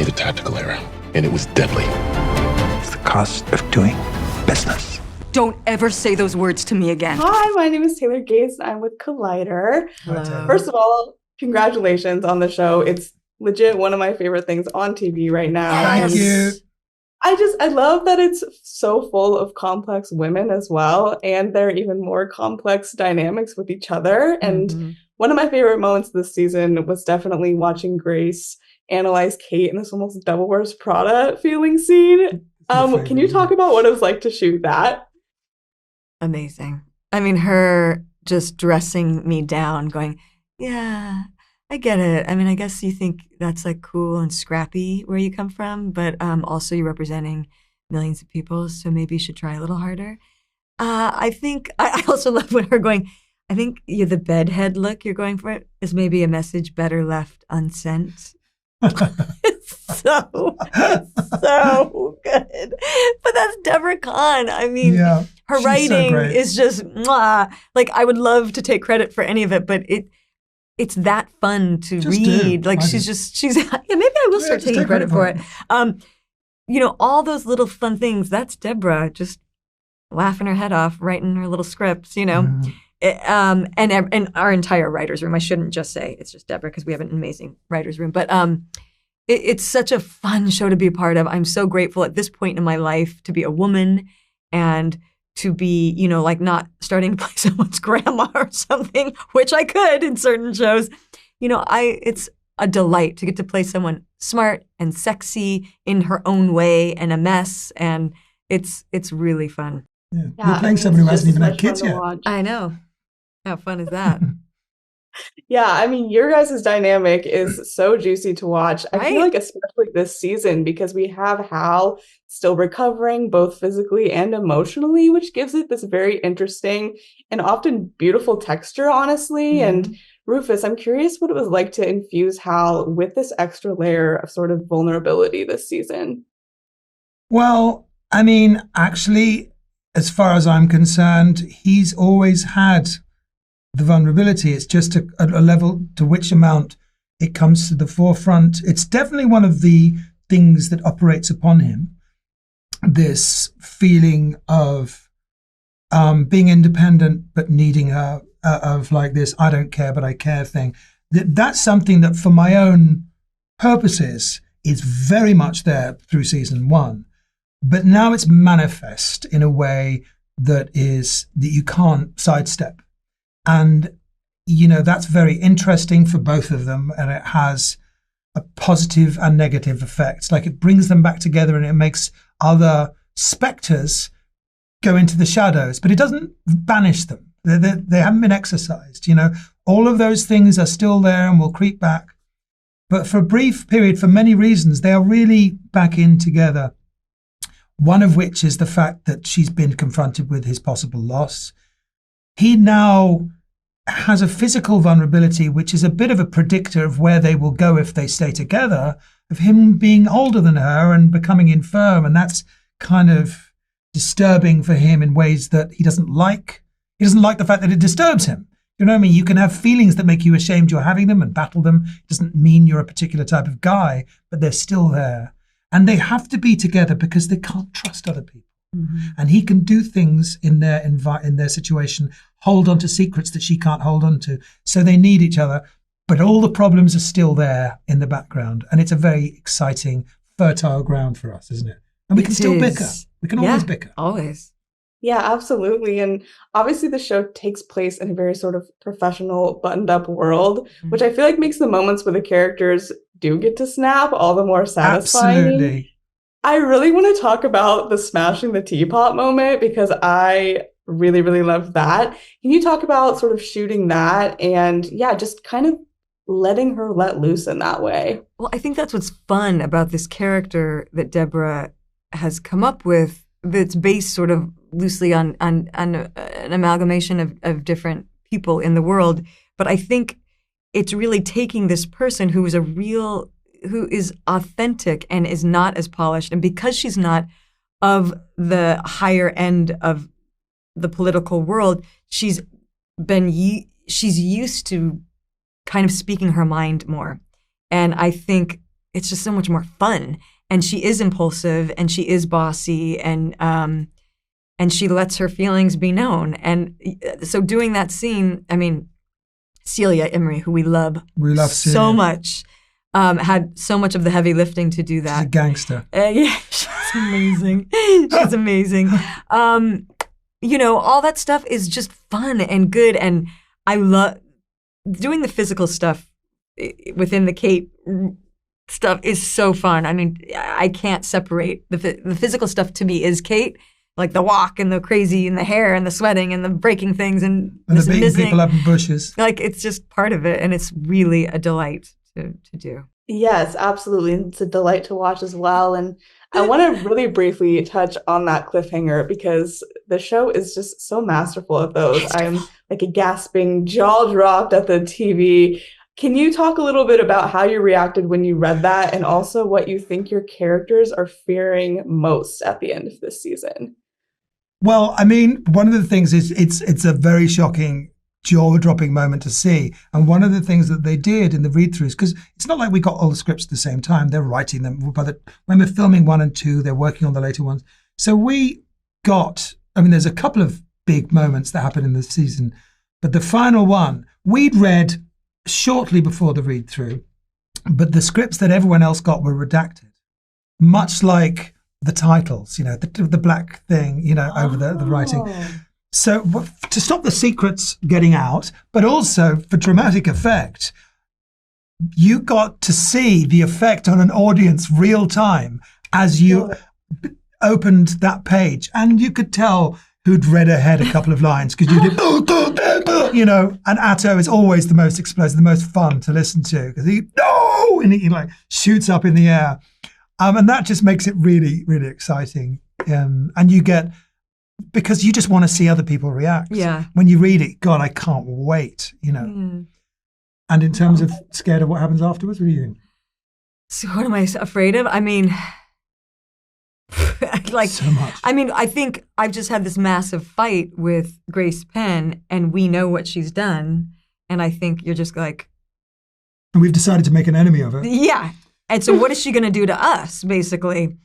made a tactical error, and it was deadly. It's the cost of doing business. Don't ever say those words to me again. Hi, my name is Taylor Gaze, and I'm with Collider. Hello. First of all, congratulations on the show. It's legit one of my favorite things on TV right now. Thank you. I love that it's so full of complex women as well, and there are even more complex dynamics with each other. And one of my favorite moments this season was definitely watching Grace analyze Kate in this almost Devil Wears Prada feeling scene. Can you talk about what it was like to shoot that? Amazing. I mean, her just dressing me down, going, yeah, I get it. I mean, I guess you think that's like cool and scrappy where you come from, but also you're representing millions of people, so maybe you should try a little harder. I think I also love when her going, I think the bedhead look you're going for is maybe a message better left unsent. It's so good. But that's Deborah Kahn. I mean, her writing is just mwah. Like, I would love to take credit for any of it, but it's that fun to read. Like, she's maybe I will start taking credit for it. All those little fun things, that's Deborah just laughing her head off, writing her little scripts, and our entire writer's room. I shouldn't just say it's just Deborah because we have an amazing writer's room. But it's such a fun show to be a part of. I'm so grateful at this point in my life to be a woman and to be, like not starting to play someone's grandma or something, which I could in certain shows. It's a delight to get to play someone smart and sexy in her own way and a mess. And it's really fun. Yeah. You're playing someone who hasn't even had kids yet. I know. How fun is that? Yeah, I mean, your guys' dynamic is so juicy to watch. I feel like especially this season, because we have Hal still recovering both physically and emotionally, which gives it this very interesting and often beautiful texture, honestly. And Rufus, I'm curious what it was like to infuse Hal with this extra layer of sort of vulnerability this season. Well, I mean, actually, as far as I'm concerned, he's always had the vulnerability. It's just a level to which amount it comes to the forefront. It's definitely one of the things that operates upon him, this feeling of being independent but needing her, of like this I don't care but I care thing. That's something that for my own purposes is very much there through season 1, but now it's manifest in a way that you can't sidestep. And, that's very interesting for both of them. And it has a positive and negative effects. Like, it brings them back together and it makes other specters go into the shadows, but it doesn't banish them. They haven't been exercised. All of those things are still there and will creep back. But for a brief period, for many reasons, they are really back in together. One of which is the fact that she's been confronted with his possible loss. He now has a physical vulnerability, which is a bit of a predictor of where they will go if they stay together, of him being older than her and becoming infirm. And that's kind of disturbing for him in ways that he doesn't like. He doesn't like the fact that it disturbs him. You know what I mean? You can have feelings that make you ashamed you're having them and battle them. It doesn't mean you're a particular type of guy, but they're still there. And they have to be together because they can't trust other people. And he can do things in their situation, hold on to secrets that she can't hold on to. So they need each other, but all the problems are still there in the background. And it's a very exciting, fertile ground for us, isn't it? And we can still bicker. We can always bicker. Always. Yeah, absolutely. And obviously the show takes place in a very sort of professional, buttoned up world, which I feel like makes the moments where the characters do get to snap all the more satisfying. Absolutely. I really want to talk about the smashing the teapot moment because I really, really loved that. Can you talk about sort of shooting that and just kind of letting her let loose in that way? Well, I think that's what's fun about this character that Deborah has come up with, that's based sort of loosely on an amalgamation of different people in the world. But I think it's really taking this person who is authentic and is not as polished. And because she's not of the higher end of the political world, she's used to kind of speaking her mind more. And I think it's just so much more fun. And she is impulsive and she is bossy and she lets her feelings be known. And so doing that scene, I mean, Celia Imrie, who we love so much, had so much of the heavy lifting to do that. She's a gangster. Yeah, she's amazing. She's amazing. All that stuff is just fun and good. And I love doing the physical stuff within the Kate stuff is so fun. I mean, I can't separate the physical stuff to me is Kate, like the walk and the crazy and the hair and the sweating and the breaking things and the beating people up in bushes. Like it's just part of it, and it's really a delight to do. Yes, absolutely. It's a delight to watch as well. And I want to really briefly touch on that cliffhanger because the show is just so masterful at those. I'm like a gasping, jaw dropped at the TV. Can you talk a little bit about how you reacted when you read that and also what you think your characters are fearing most at the end of this season? Well, I mean, one of the things is it's a very shocking, jaw-dropping moment to see. And one of the things that they did in the read-throughs, because it's not like we got all the scripts at the same time. They're writing them. When we're filming 1 and 2, they're working on the later ones. So there's a couple of big moments that happen in the season. But the final one, we'd read shortly before the read-through, but the scripts that everyone else got were redacted. Much like the titles, the black thing, over the writing. So to stop the secrets getting out, but also for dramatic effect, you got to see the effect on an audience real time as you opened that page. And you could tell who'd read ahead a couple of lines because you did, and Atto is always the most explosive, the most fun to listen to because he like shoots up in the air. And that just makes it really, really exciting. And you get, because you just want to see other people react. Yeah. When you read it, God, I can't wait, And in terms of scared of what happens afterwards, what do you think? So what am I afraid of? I mean, like so much. I mean, I think I've just had this massive fight with Grace Penn and we know what she's done. And I think you're just like. And we've decided to make an enemy of her. Yeah. And so what is she going to do to us, basically?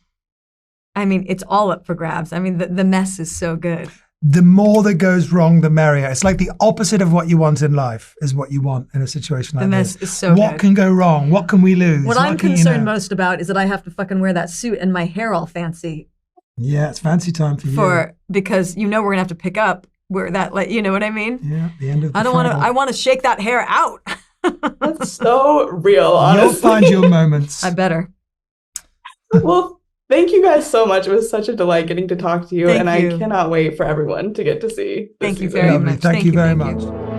I mean, it's all up for grabs. I mean, the mess is so good. The more that goes wrong, the merrier. It's like the opposite of what you want in life is what you want in a situation like this. The mess is so What good. can go wrong? What can we lose? What I'm concerned most about is that I have to fucking wear that suit and my hair all fancy. Yeah, it's fancy time for you. Because we're going to have to pick up where that, like, you know what I mean? Yeah, the end of the I want to shake that hair out. That's so real, honestly. You'll find your moments. I better. Well, thank you guys so much. It was such a delight getting to talk to you. Thank you. I cannot wait for everyone to get to see this Thank you season. very Lovely. much. Thank you very much.